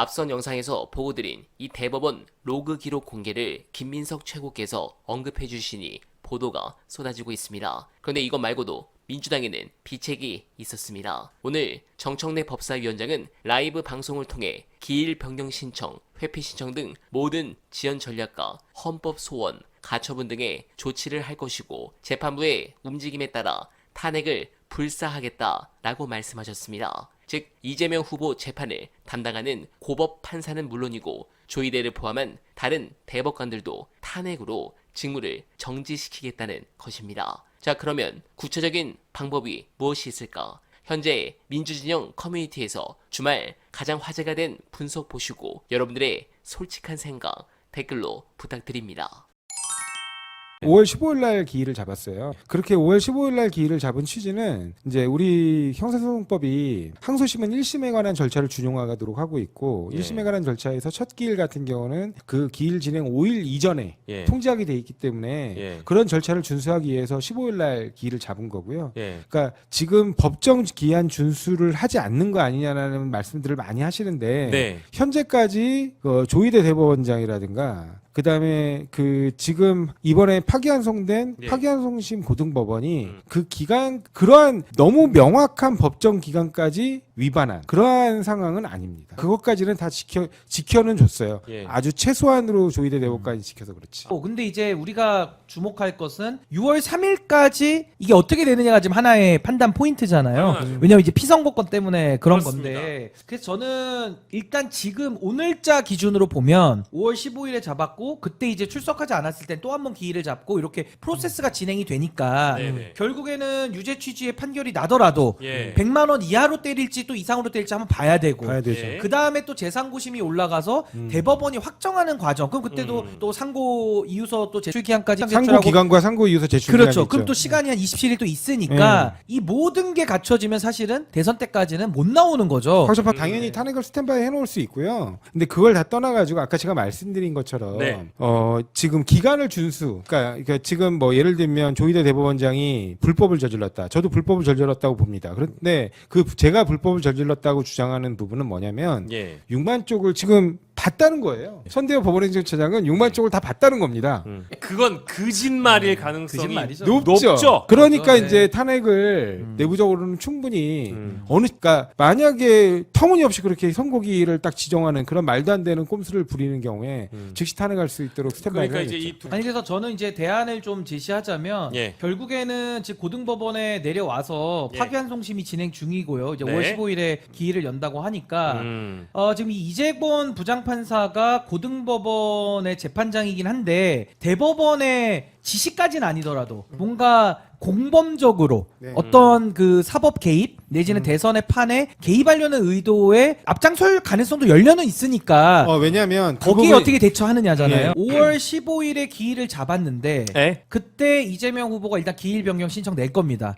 앞선 영상에서 보고드린 이 대법원 로그 기록 공개를 김민석 최고께서 언급해 주시니 보도가 쏟아지고 있습니다. 그런데 이것 말고도 민주당에는 비책이 있었습니다. 오늘 정청래 법사위원장은 라이브 방송을 통해 기일 변경 신청, 회피 신청 등 모든 지연 전략과 헌법 소원, 가처분 등의 조치를 할 것이고 재판부의 움직임에 따라 탄핵을 불사하겠다라고 말씀하셨습니다. 즉 이재명 후보 재판을 담당하는 고법 판사는 물론이고 조희대를 포함한 다른 대법관들도 탄핵으로 직무를 정지시키겠다는 것입니다. 자, 그러면 구체적인 방법이 무엇이 있을까? 현재 민주진영 커뮤니티에서 주말 가장 화제가 된 분석 보시고 여러분들의 솔직한 생각 댓글로 부탁드립니다. 5월 15일 날 기일을 잡았어요. 그렇게 5월 15일 날 기일을 잡은 취지는 이제 우리 형사소송법이 항소심은 1심에 관한 절차를 준용하도록 하고 있고 1심에 관한 절차에서 첫 기일 같은 경우는 그 기일 진행 5일 이전에 통지하게 돼 있기 때문에 그런 절차를 준수하기 위해서 15일 날 기일을 잡은 거고요. 그러니까 지금 법정 기한 준수를 하지 않는 거 아니냐라는 말씀들을 많이 하시는데 현재까지 조희대 대법원장이라든가 그다음에 그 지금 이번에 파기환송된 파기환송심 고등법원이 그 기간 그러한 너무 명확한 법정 기간까지 위반한 그러한 상황은 아닙니다. 그것까지는 다 지켜는 줬어요. 아주 최소한으로 조희대 대법관이 지켜서 그렇지. 근데 이제 우리가 주목할 것은 6월 3일까지 이게 어떻게 되느냐가 지금 하나의 판단 포인트잖아요. 왜냐면 이제 피선거권 때문에 그런 그렇습니다. 건데. 그래서 저는 일단 지금 오늘자 기준으로 보면 5월 15일에 잡았고 그때 이제 출석하지 않았을 땐 또 한 번 기일을 잡고 이렇게 프로세스가 진행이 되니까 결국에는 유죄 취지의 판결이 나더라도 100만 원 이하로 때릴지 또 이상으로 때릴지 한번 봐야 되고 봐야 되죠. 그 다음에 또 재상고심이 올라가서 대법원이 확정하는 과정. 그럼 그때도 또 상고 이유서 또 제출 기한까지 상고 기간과 상고 이유서 제출 기간이 그렇죠. 있죠. 그럼 또 시간이 한 27일 또 있으니까 이 모든 게 갖춰지면 사실은 대선 때까지는 못 나오는 거죠. 황선파 당연히 탄핵을 스탠바이 해놓을 수 있고요. 근데 그걸 다 떠나가지고 아까 제가 말씀드린 것처럼 지금 기간을 준수. 그러니까 지금 뭐 예를 들면 조희대 대법원장이 불법을 저질렀다. 저도 불법을 저질렀다고 봅니다. 그런데 제가 불법을 저질렀다고 주장하는 부분은 뭐냐면 6만 쪽을 지금 봤다는 거예요. 선대호 법원행정처장은 6만 쪽을 다 봤다는 겁니다. 그건 거짓말일 가능성이 거짓말이죠. 높죠. 그러니까 그렇죠. 이제 탄핵을 내부적으로는 충분히 그러니까 만약에 터무니없이 그렇게 선고기를 딱 지정하는 그런 말도 안 되는 꼼수를 부리는 경우에 즉시 탄핵할 수 있도록 스탠바이를 그러니까 해야겠죠. 이제 아니 그래서 저는 이제 대안을 좀 제시하자면 결국에는 지금 고등법원에 내려와서 파기환송심이 진행 중이고요. 이제 5월 15일에 기일을 연다고 하니까 지금 이 이재권 부장판사가 고등법원의 재판장이긴 한데 대법원의 지시까지는 아니더라도 뭔가 공범적으로 어떤 그 사법 개입 내지는 대선의 판에 개입하려는 의도의 앞장설 가능성도 열려는 있으니까 왜냐하면 거기에 어떻게 대처하느냐잖아요. 5월 15일에 기일을 잡았는데 그때 이재명 후보가 일단 기일 변경 신청 낼 겁니다.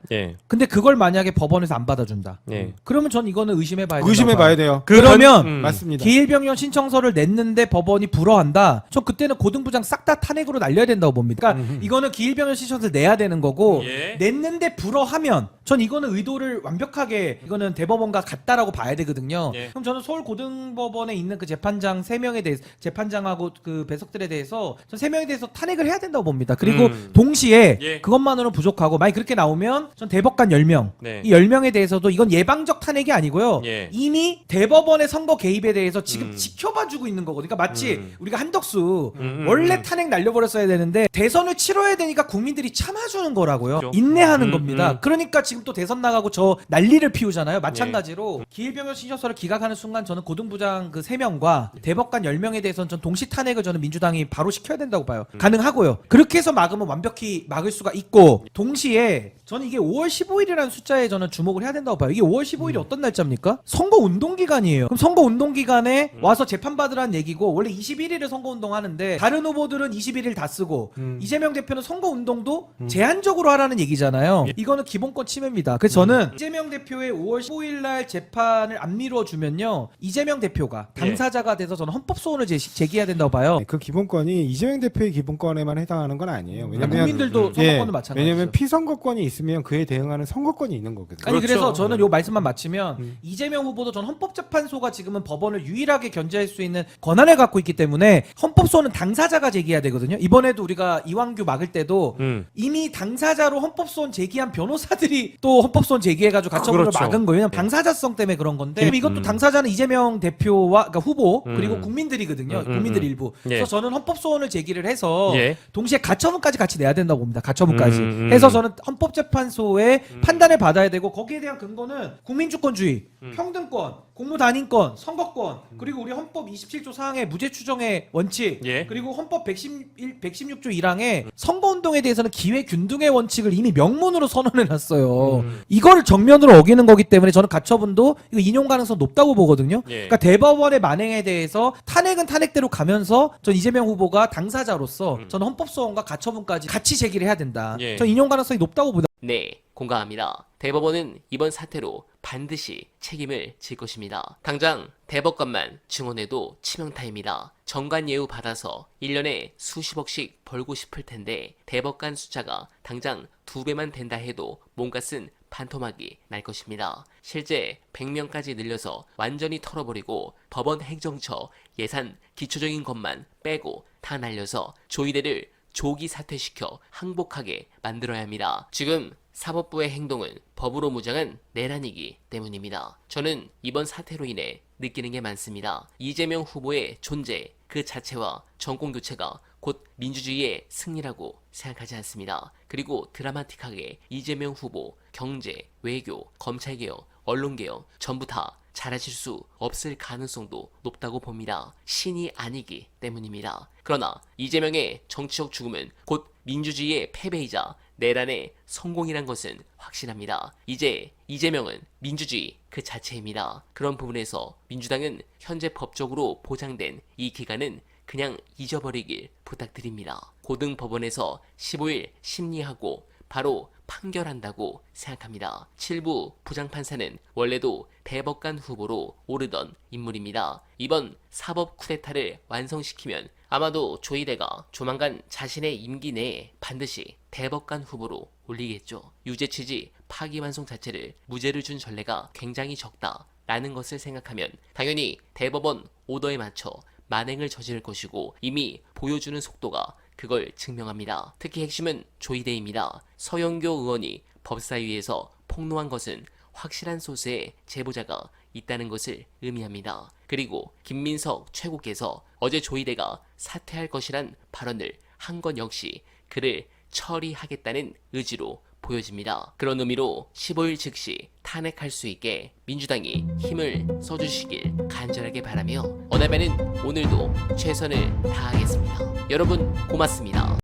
근데 그걸 만약에 법원에서 안 받아준다. 그러면 전 이거는 의심해봐야 돼요. 그러면 맞습니다. 기일 변경 신청서를 냈는데 법원이 불허한다. 저 그때는 고등부장 싹 다 탄핵으로 날려야 된다고 봅니다. 그러니까 이거는 기일 변경 신청서를 내야 되는 거고 냈는데 불허하면 전 이거는 의도를 완벽하게 이거는 대법원과 같다라고 봐야 되거든요. 그럼 저는 서울 고등법원에 있는 그 재판장 3명에 대해서 재판장하고 그 배석들에 대해서 전 3명에 대해서 탄핵을 해야 된다고 봅니다. 그리고 동시에 그것만으로는 부족하고 만약 그렇게 나오면 전 대법관 10명 이 10명에 대해서도 이건 예방적 탄핵이 아니고요. 이미 대법원의 선거 개입에 대해서 지금 지켜봐주고 있는 거거든요. 그러니까 마치 우리가 한덕수 원래 탄핵 날려버렸어야 되는데 대선을 치러야 되니까 국민들이 참아주는 거라고요. 인내하는 겁니다. 그러니까 지금 또 대선 나가고 저 난리를 피우잖아요. 마찬가지로 기일병역 신청서를 기각하는 순간 저는 고등부장 그 3명과 대법관 10명에 대해서는 전 동시 탄핵을 저는 민주당이 바로 시켜야 된다고 봐요. 가능하고요. 그렇게 해서 막으면 완벽히 막을 수가 있고 동시에 저는 이게 5월 15일이라는 숫자에 저는 주목을 해야 된다고 봐요. 이게 5월 15일이 어떤 날짜입니까? 선거 운동 기간이에요. 그럼 선거 운동 기간에 와서 재판받으라는 얘기고 원래 21일에 선거 운동 하는데 다른 후보들은 21일 다 쓰고 이재명 대표는 선거 운동도 제한적으로 하라는 얘기잖아요. 이거는 기본권 침해입니다. 그래서 저는 이재명 대표의 5월 15일 날 재판을 안 미뤄 주면요. 이재명 대표가 당사자가 돼서 저는 헌법 소원을 제기해야 된다고 봐요. 그 기본권이 이재명 대표의 기본권에만 해당하는 건 아니에요. 왜냐면 국민들도 선거권도 마찬가지죠. 왜냐면 피선거권이 있으면 있으면 그에 대응하는 선거권이 있는 거거든요. 아니 그렇죠. 그래서 저는 요 말씀만 마치면 이재명 후보도 전 헌법재판소가 지금은 법원을 유일하게 견제할 수 있는 권한을 갖고 있기 때문에 헌법소원은 당사자가 제기해야 되거든요. 이번에도 우리가 이완규 막을 때도 이미 당사자로 헌법소원 제기한 변호사들이 또 헌법소원 제기해가지고 가처분을 그렇죠. 막은 거예요. 왜냐면 당사자성 때문에 그런 건데 이것도 당사자는 이재명 대표와 그러니까 후보 그리고 국민들이거든요. 국민들 일부. 예. 그래서 저는 헌법소원을 제기를 해서 예. 동시에 가처분까지 같이 내야 된다고 봅니다. 가처분까지 해서 저는 헌법재판소의 판단을 받아야 되고 거기에 대한 근거는 국민주권주의, 평등권, 공무단임권, 선거권 그리고 우리 헌법 27조 4항의 무죄 추정의 원칙 예. 그리고 헌법 116조 1항의 선거운동에 대해서는 기회균등의 원칙을 이미 명문으로 선언해놨어요. 이거를 정면으로 어기는 거기 때문에 저는 가처분도 이거 인용 가능성 높다고 보거든요. 예. 그러니까 대법원의 만행에 대해서 탄핵은 탄핵대로 가면서 전 이재명 후보가 당사자로서 저는 헌법소원과 가처분까지 같이 제기를 해야 된다. 예. 전 인용 가능성이 높다고 보다. 네, 공감합니다. 대법원은 이번 사태로 반드시 책임을 질 것입니다. 당장 대법관만 증언해도 치명타입니다. 정관 예우 받아서 1년에 수십억씩 벌고 싶을 텐데 대법관 숫자가 당장 2배만 된다 해도 뭔가 쓴 반토막이 날 것입니다. 실제 100명까지 늘려서 완전히 털어버리고 법원 행정처 예산 기초적인 것만 빼고 다 날려서 조이대를 조기 사퇴시켜 항복하게 만들어야 합니다. 지금 사법부의 행동은 법으로 무장한 내란이기 때문입니다. 저는 이번 사태로 인해 느끼는 게 많습니다. 이재명 후보의 존재 그 자체와 정권교체가 곧 민주주의의 승리라고 생각하지 않습니다. 그리고 드라마틱하게 이재명 후보 경제, 외교, 검찰개혁, 언론개혁 전부 다 잘하실 수 없을 가능성도 높다고 봅니다. 신이 아니기 때문입니다. 그러나 이재명의 정치적 죽음은 곧 민주주의의 패배이자 내란의 성공이란 것은 확실합니다. 이제 이재명은 민주주의 그 자체입니다. 그런 부분에서 민주당은 현재 법적으로 보장된 이 기간은 그냥 잊어버리길 부탁드립니다. 고등법원에서 15일 심리하고 바로 판결한다고 생각합니다. 7부 부장판사는 원래도 대법관 후보로 오르던 인물입니다. 이번 사법 쿠데타를 완성시키면 아마도 조이대가 조만간 자신의 임기 내에 반드시 대법관 후보로 올리겠죠. 유죄 취지 파기환송 자체를 무죄를 준 전례가 굉장히 적다라는 것을 생각하면 당연히 대법원 오더에 맞춰 만행을 저지를 것이고 이미 보여주는 속도가 그걸 증명합니다. 특히 핵심은 조이대입니다. 서영교 의원이 법사위에서 폭로한 것은 확실한 소스의 제보자가 있다는 것을 의미합니다. 그리고 김민석 최고께서 어제 조이대가 사퇴할 것이란 발언을 한 건 역시 그를 처리하겠다는 의지로 보여집니다. 그런 의미로 15일 즉시 탄핵할 수 있게 민주당이 힘을 써주시길 간절하게 바라며 어나베는 오늘도 최선을 다하겠습니다. 여러분 고맙습니다.